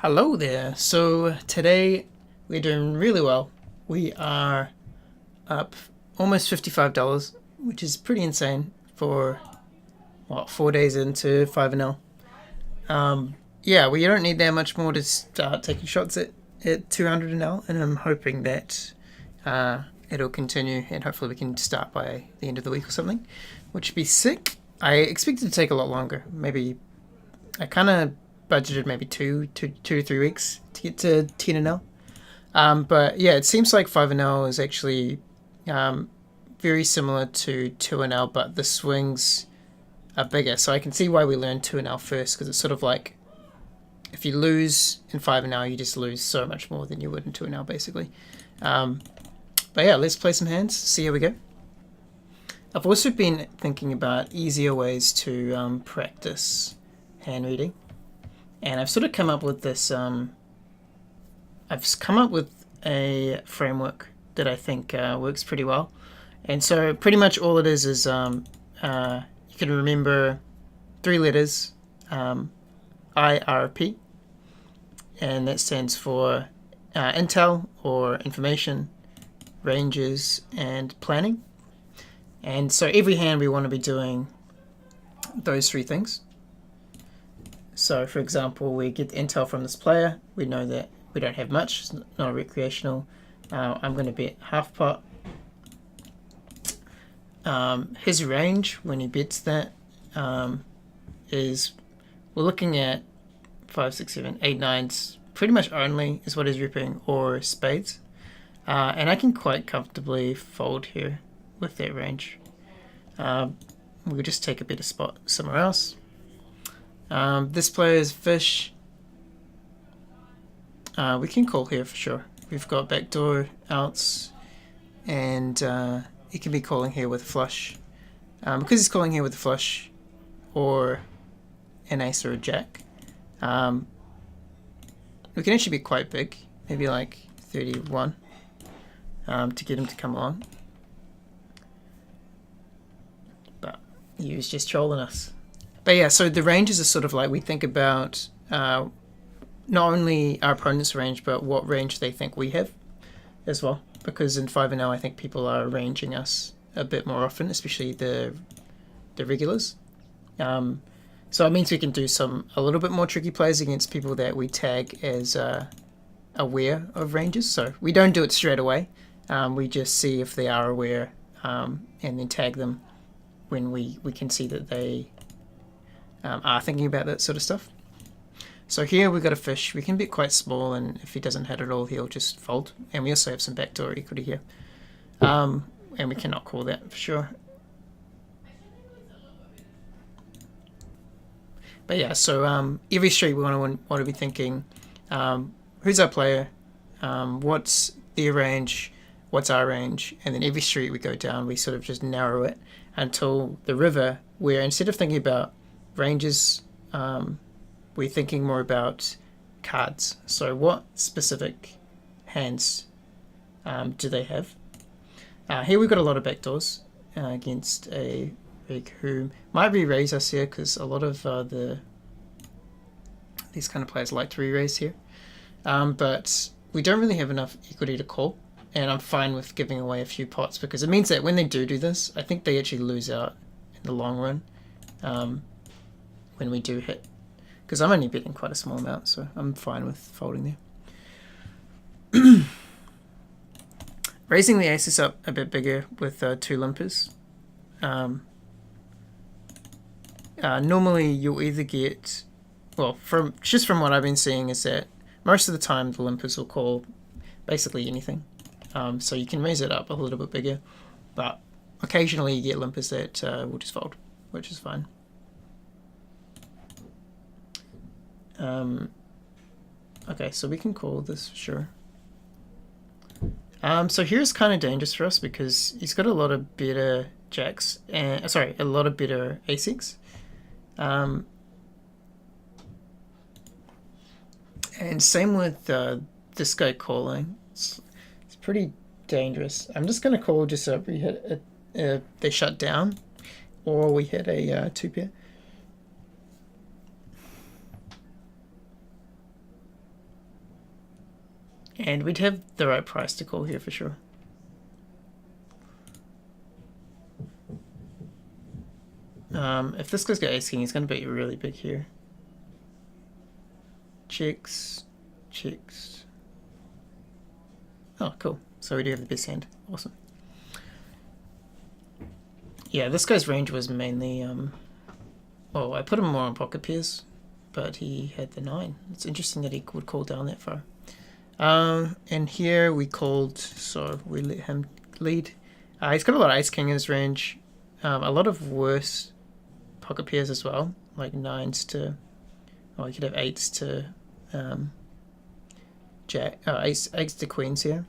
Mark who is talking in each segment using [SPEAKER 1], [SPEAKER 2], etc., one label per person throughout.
[SPEAKER 1] Hello there. So today we're doing really well. We are up almost $55, which is pretty insane for 4 days into 5-0. Yeah, we don't need that much more to start taking shots at 200 an L, and I'm hoping that it'll continue, and hopefully we can start by the end of the week or something, which would be sick. I expect it to take a lot longer. Maybe I kind of budgeted maybe two to 3 weeks to get to 10 an L. But yeah, it seems like 5 an L is actually very similar to 2 an L, but the swings are bigger. So I can see why we learned 2 an L first, because it's sort of like if you lose in 5 an L, you just lose so much more than you would in 2 an L, basically. But yeah, let's play some hands, see how we go. I've also been thinking about easier ways to practice hand reading. And I've sort of come up with this, I've come up with a framework that I think works pretty well. And so pretty much all it is you can remember 3 letters, IRP, and that stands for Intel, or information, ranges, and planning. And so every hand we want to be doing those 3 things. So, for example, we get the intel from this player. We know that we don't have much. It's not a recreational. I'm going to bet half pot. His range, when he bets that, is we're looking at 5, 6, 7, 8, 9s. Pretty much only is what he's ripping, or spades. And I can quite comfortably fold here with that range. We'll just take a better spot somewhere else. This player is fish. We can call here for sure. We've got backdoor outs, and he can be calling here with a flush. Because he's calling here with a flush or an ace or a jack, we can actually be quite big, maybe like 31, to get him to come along. But he was just trolling us. But yeah, so the ranges are sort of like, we think about not only our opponent's range, but what range they think we have as well. Because in 5 and 0, I think people are ranging us a bit more often, especially the regulars. So it means we can do a little bit more tricky plays against people that we tag as aware of ranges. So we don't do it straight away. We just see if they are aware, and then tag them when we can see that they are thinking about that sort of stuff. So here we've got a fish. We can be quite small, and if he doesn't hit at all, he'll just fold. And we also have some backdoor equity here. And we cannot call that for sure. But yeah, so every street we want to be thinking, who's our player, what's their range, what's our range, and then every street we go down, we sort of just narrow it until the river, where instead of thinking about ranges, we're thinking more about cards. So what specific hands do they have? Here we've got a lot of backdoors against a rig who might re-raise us here, because a lot of these kind of players like to re-raise here. But we don't really have enough equity to call, and I'm fine with giving away a few pots, because it means that when they do this, I think they actually lose out in the long run when we do hit. Because I'm only betting quite a small amount, so I'm fine with folding there. Raising the aces up a bit bigger with 2 limpers. Normally you'll either get, well, from what I've been seeing, is that most of the time the limpers will call basically anything. So you can raise it up a little bit bigger, but occasionally you get limpers that will just fold, which is fine. Okay, so we can call this for sure. So here's kind of dangerous for us, because he's got a lot of better jacks, and a lot of better aces. And same with this guy calling. It's pretty dangerous. I'm just going to call just so we hit they shut down, or we hit a 2 pair. And we'd have the right price to call here for sure. If this guy's got ace king, he's going to bet you really big here. Checks, checks. Oh, cool. So we do have the best hand. Awesome. Yeah, this guy's range was mainly, well, I put him more on pocket pairs, but he had the 9. It's interesting that he would call down that far. And here we called, so we let him lead. He's got a lot of ace king in his range. A lot of worse pocket pairs as well, like 9s to, oh, he could have 8s to jack, ace to queens here.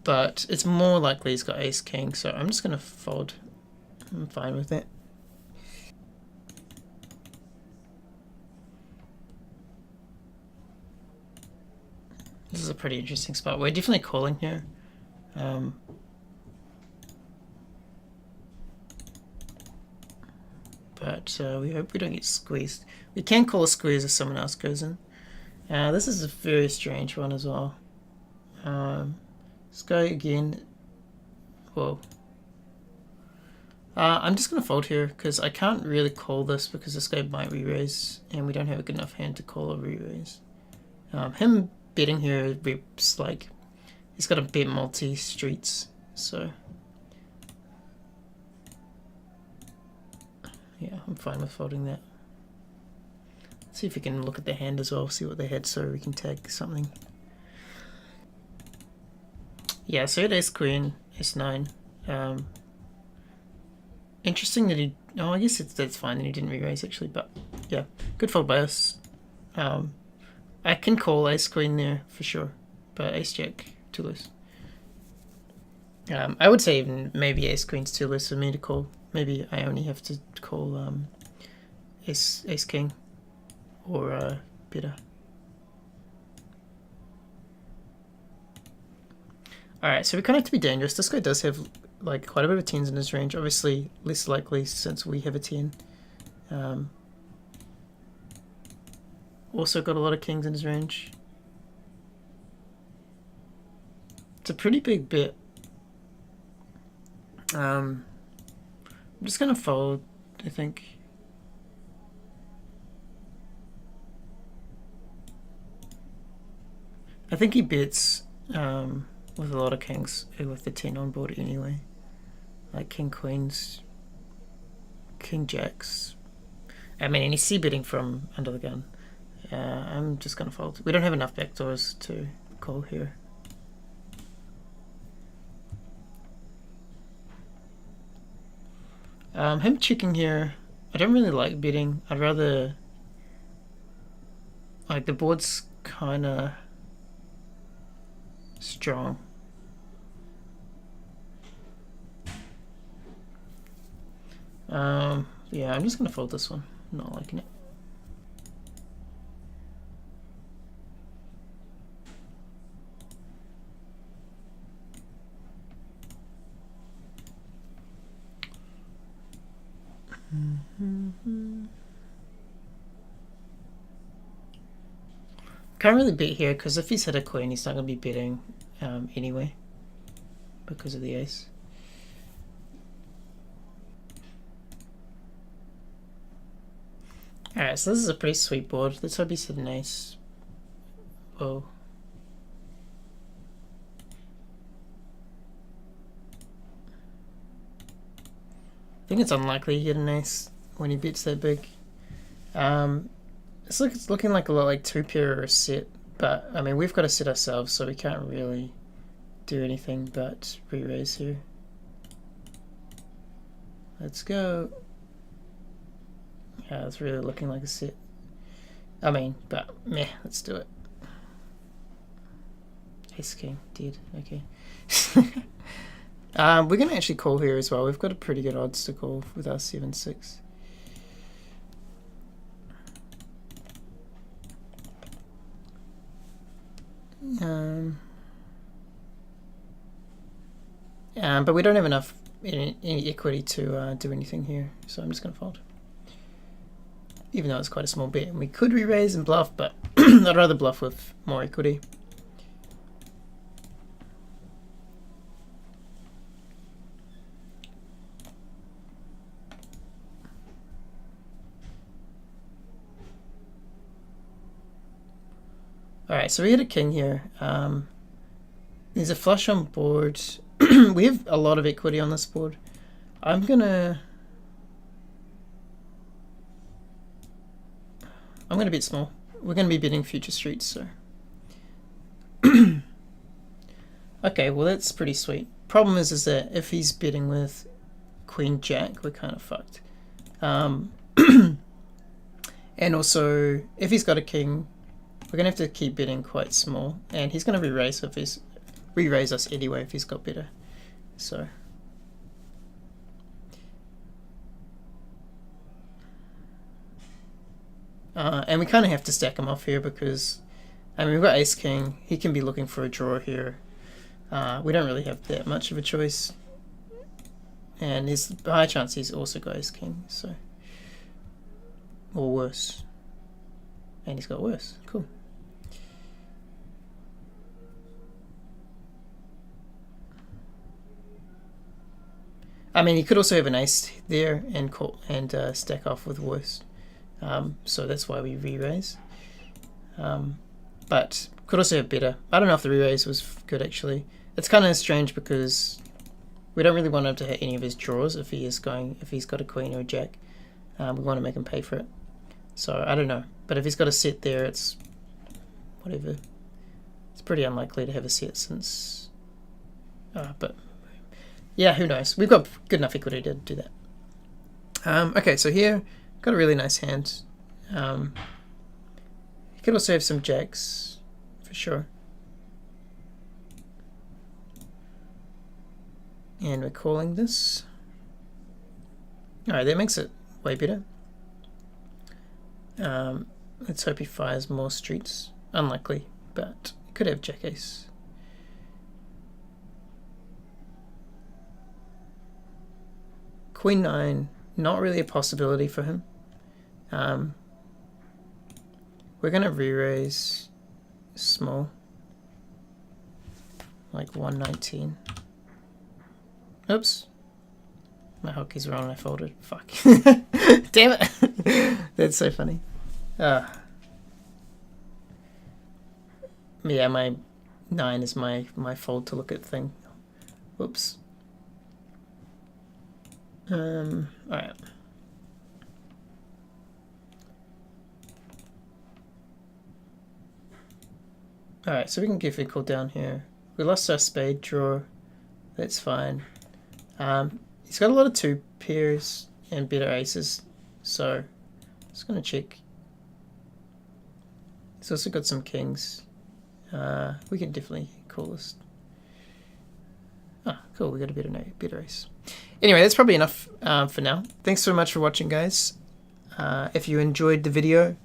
[SPEAKER 1] But it's more likely he's got ace king, so I'm just going to fold. I'm fine with it. This is a pretty interesting spot. We're definitely calling here. But we hope we don't get squeezed. We can call a squeeze if someone else goes in. This is a very strange one as well. Let's go again. Whoa. I'm just going to fold here because I can't really call this because this guy might re-raise and we don't have a good enough hand to call a re-raise. Him betting here rips, like, he's got a bet multi-streets, so yeah, I'm fine with folding that. Let's see if we can look at the hand as well, see what they had so we can tag something. Yeah, so it ace queen, ace-9. Interesting that he, oh, I guess that's fine that he didn't re-raise actually, but yeah, good fold by us. I can call ace queen there for sure, but ace jack too loose. I would say even maybe ace queen's too loose for me to call. Maybe I only have to call ace king or better. Alright, so we kind of have to be dangerous. This guy does have like quite a bit of 10s in his range. Obviously less likely since we have a 10. Also got a lot of kings in his range. It's a pretty big bet. I'm just gonna fold, I think. I think he bets with a lot of kings with the 10 on board anyway. Like king queens, king jacks. I mean, and he's c-betting from under the gun. I'm just gonna fold. We don't have enough backdoors to call here. Him checking here, I don't really like betting. I'd rather, like, the board's kinda strong. Yeah, I'm just gonna fold this one. I'm not liking it. Can't really bet here because if he's hit a queen, he's not going to be betting anyway because of the ace. Alright, so this is a pretty sweet board. Let's hope he's hit an ace. Whoa. I think it's unlikely he hit an ace when he bets that big. It's looking like a lot like 2-pair or a set, but I mean we've got to set ourselves, so we can't really do anything but re-raise here. Let's go. Yeah, it's really looking like a set. I mean, but meh, let's do it. Ace king, dead. Okay. We're gonna actually call here as well. We've got a pretty good odds to call with our 7-6. But we don't have enough any equity to do anything here, so I'm just gonna fold. Even though it's quite a small bet, and we could re-raise and bluff, but I'd rather bluff with more equity. Alright, so we had a king here. There's a flush on board. We have a lot of equity on this board. I'm gonna bet small. We're gonna be betting future streets, so. Okay, well that's pretty sweet. Problem is that if he's betting with Queen Jack, we're kind of fucked. And also, if he's got a king, we're gonna have to keep betting quite small, and he's gonna re-raise us anyway if he's got better. So. And we kind of have to stack him off here because, I mean, we've got ace king. He can be looking for a draw here. We don't really have that much of a choice, and there's a high chance he's also got ace king, so, or worse, and he's got worse. Cool. I mean, he could also have an ace there and stack off with worse. So that's why we re-raise. But could also have better. I don't know if the re-raise was good actually. It's kind of strange because we don't really want him to hit any of his draws if he's got a queen or a jack. We want to make him pay for it. So I don't know. But if he's got a set there, it's whatever. It's pretty unlikely to have a set since. But yeah, who knows? We've got good enough equity to do that. Okay, so here. Got a really nice hand. You could also have some jacks, for sure. And we're calling this. Alright, that makes it way better. Let's hope he fires more streets. Unlikely, but he could have jack ace. Queen 9, not really a possibility for him. We're gonna re-raise small, like 119. Oops, my hotkey's wrong. I folded. Fuck. Damn it. That's so funny. Yeah, my 9 is my fold to look at thing. Whoops. All right. Alright, so we can give equal down here. We lost our spade draw. That's fine. He's got a lot of 2 pairs and better aces, so just gonna check. He's also got some kings. We can definitely call this. Ah, cool, we got a better ace. Anyway, that's probably enough for now. Thanks so much for watching, guys. If you enjoyed the video,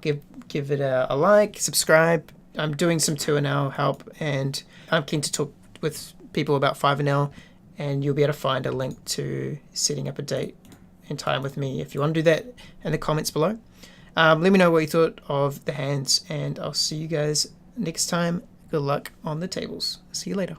[SPEAKER 1] give it a like, subscribe. I'm doing some 2NL help, and I'm keen to talk with people about 5NL, and you'll be able to find a link to setting up a date and time with me if you want to do that in the comments below. Let me know what you thought of the hands, and I'll see you guys next time. Good luck on the tables. See you later.